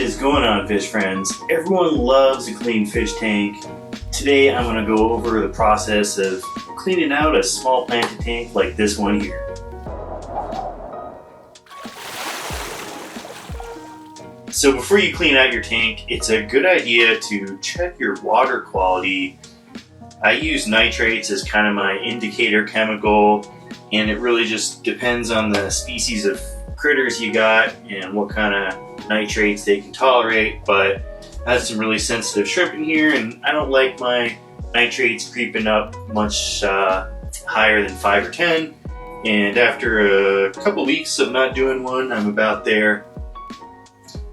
is going on, fish friends? Everyone loves a clean fish tank. Today I'm going to go over the process of cleaning out a small planted tank like this one here. So before you clean out your tank, it's a good idea to check your water quality. I use nitrates as kind of my indicator chemical, and it really just depends on the species of critters you got and what kind of nitrates they can tolerate. But I have some really sensitive shrimp in here, and I don't like my nitrates creeping up much higher than 5 or 10. And after a couple weeks of not doing one, I'm about there.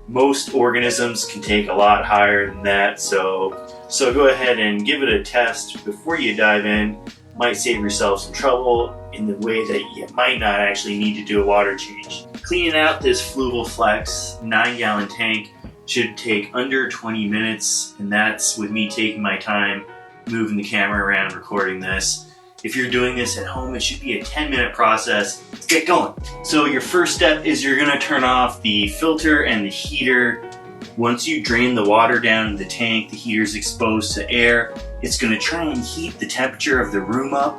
Most organisms can take a lot higher than that, so go ahead and give it a test before you dive in. Might save yourself some trouble in the way that you might not actually need to do a water change. Cleaning out this Fluval Flex 9-gallon tank should take under 20 minutes, and that's with me taking my time moving the camera around recording this. If you're doing this at home, it should be a 10-minute process. Let's get going. So your first step is you're gonna turn off the filter and the heater. Once you drain the water down in the tank, the heater's exposed to air. It's gonna try and heat the temperature of the room up,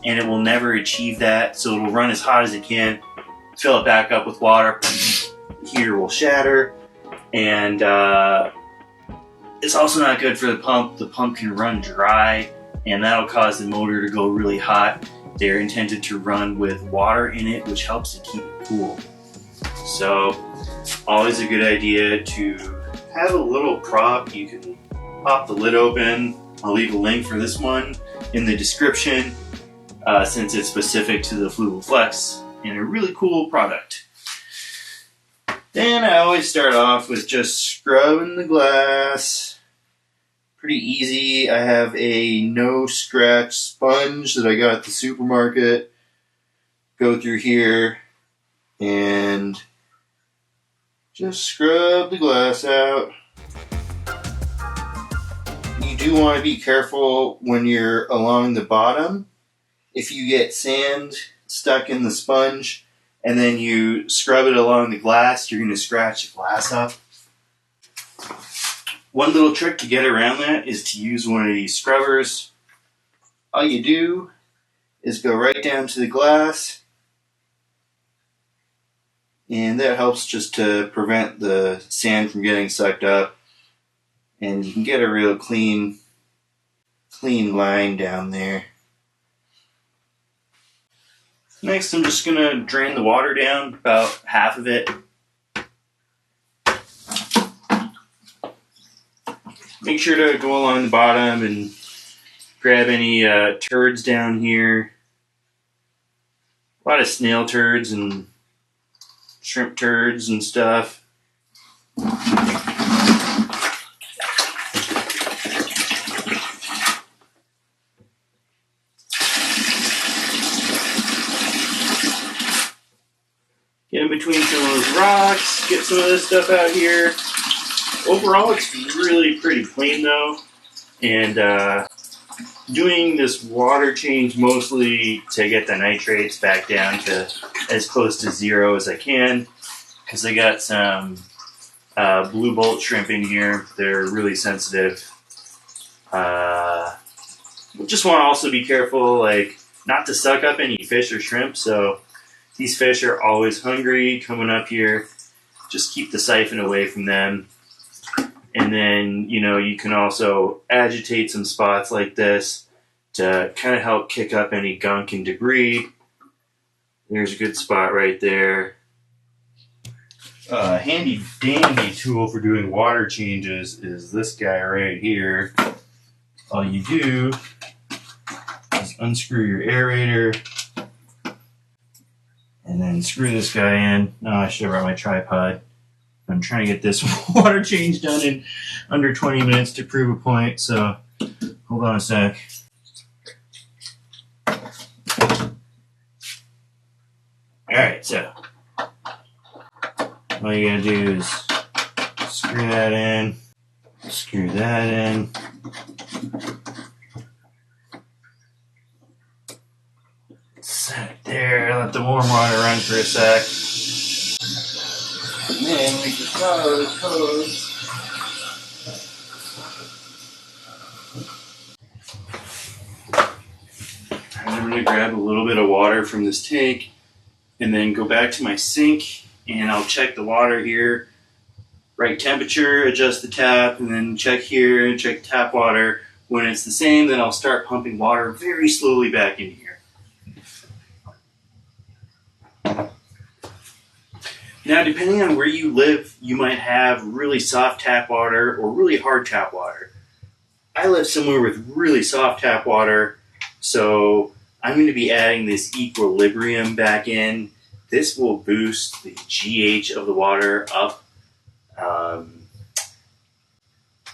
and it will never achieve that. So it'll run as hot as it can, fill it back up with water, the heater will shatter, and it's also not good for the pump. The pump can run dry, and that'll cause the motor to go really hot. They're intended to run with water in it, which helps to keep it cool. So always a good idea to have a little prop. You can pop the lid open. I'll leave a link for this one in the description since it's specific to the Fluval Flex and a really cool product. Then I always start off with just scrubbing the glass. Pretty easy. I have a no scratch sponge that I got at the supermarket. Go through here and just scrub the glass out. You do want to be careful when you're along the bottom. If you get sand stuck in the sponge and then you scrub it along the glass, you're going to scratch the glass up. One little trick to get around that is to use one of these scrubbers. All you do is go right down to the glass, and that helps just to prevent the sand from getting sucked up, and you can get a real clean line down there. Next, I'm just going to drain the water down, about half of it. Make sure to go along the bottom and grab any turds down here. A lot of snail turds and shrimp turds and stuff. Get in between some of those rocks, get some of this stuff out here. Overall, it's really pretty clean though, and doing this water change mostly to get the nitrates back down to as close to zero as I can, because I got some blue bolt shrimp in here. They're really sensitive. Just want to also be careful, like, not to suck up any fish or shrimp. So these fish are always hungry coming up here. Just keep the siphon away from them. And then, you can also agitate some spots like this to kind of help kick up any gunk and debris. There's a good spot right there. Handy dandy tool for doing water changes is this guy right here. All you do is unscrew your aerator and then screw this guy in. Oh, I should have brought my tripod. I'm trying to get this water change done in under 20 minutes to prove a point, so hold on a sec. Alright, so all you gotta do is screw that in, screw that in. Set it there, let the warm water run for a sec. And then we can follow the hose. I'm going to grab a little bit of water from this tank and then go back to my sink, and I'll check the water here, right temperature, adjust the tap, and then check here and check tap water. When it's the same, then I'll start pumping water very slowly back into here. Now, depending on where you live, you might have really soft tap water or really hard tap water. I live somewhere with really soft tap water, so I'm going to be adding this equilibrium back in. This will boost the GH of the water up.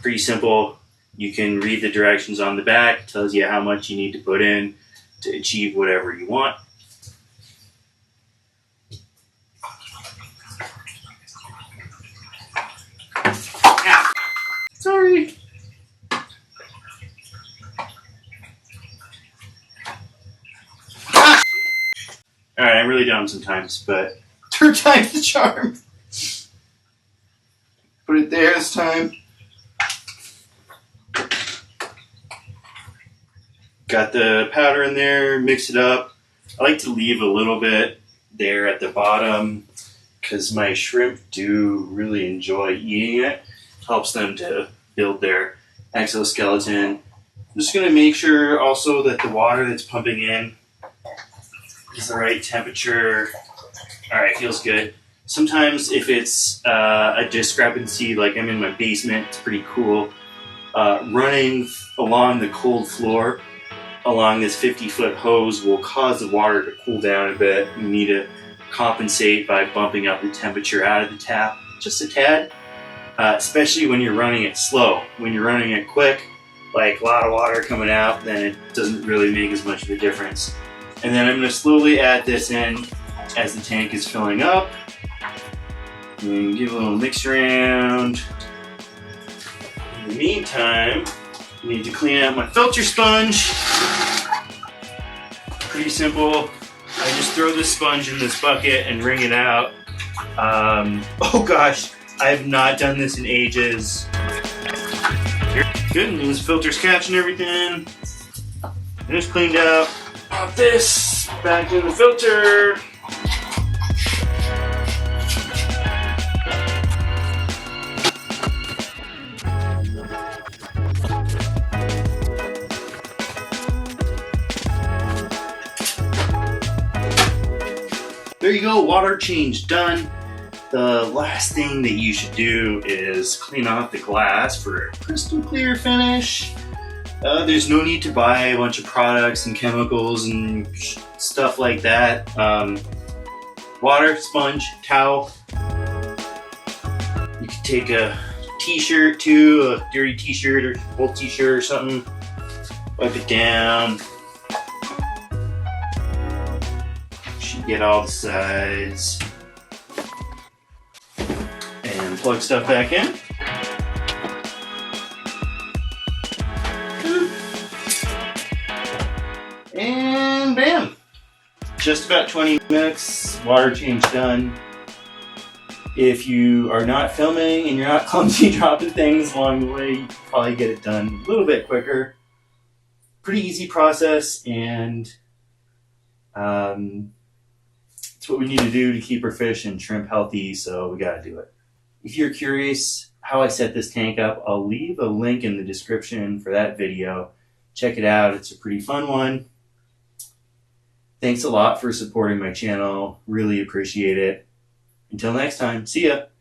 Pretty simple. You can read the directions on the back. It tells you how much you need to put in to achieve whatever you want. Ah, sorry. Alright, I'm really dumb sometimes, but third time's the charm. Put it there this time. Got the powder in there, mix it up. I like to leave a little bit there at the bottom because my shrimp do really enjoy eating it. Helps them to build their exoskeleton. I'm just going to make sure also that the water that's pumping in is the right temperature. Alright, feels good. Sometimes if it's a discrepancy, like I'm in my basement, it's pretty cool. Running along the cold floor along this 50-foot hose will cause the water to cool down a bit. You need to compensate by bumping up the temperature out of the tap just a tad, especially when you're running it slow. When you're running it quick, like a lot of water coming out, then it doesn't really make as much of a difference. And then I'm going to slowly add this in as the tank is filling up. And give a little mix around. In the meantime, I need to clean out my filter sponge. Pretty simple. I just throw this sponge in this bucket and wring it out. Oh gosh, I have not done this in ages. Good, and this filter's catching everything. And it's cleaned out. Pop this back in the filter. There you go, water change done. The last thing that you should do is clean off the glass for a crystal clear finish. There's no need to buy a bunch of products and chemicals and stuff like that. Water, sponge, towel. You can take a t-shirt too, a dirty t-shirt or old t-shirt or something. Wipe it down. Should get all the sides. And plug stuff back in. And bam! Just about 20 minutes, water change done. If you are not filming and you're not clumsy dropping things along the way, you can probably get it done a little bit quicker. Pretty easy process, and it's what we need to do to keep our fish and shrimp healthy, so we gotta do it. If you're curious how I set this tank up, I'll leave a link in the description for that video. Check it out, it's a pretty fun one. Thanks a lot for supporting my channel, really appreciate it. Until next time, see ya!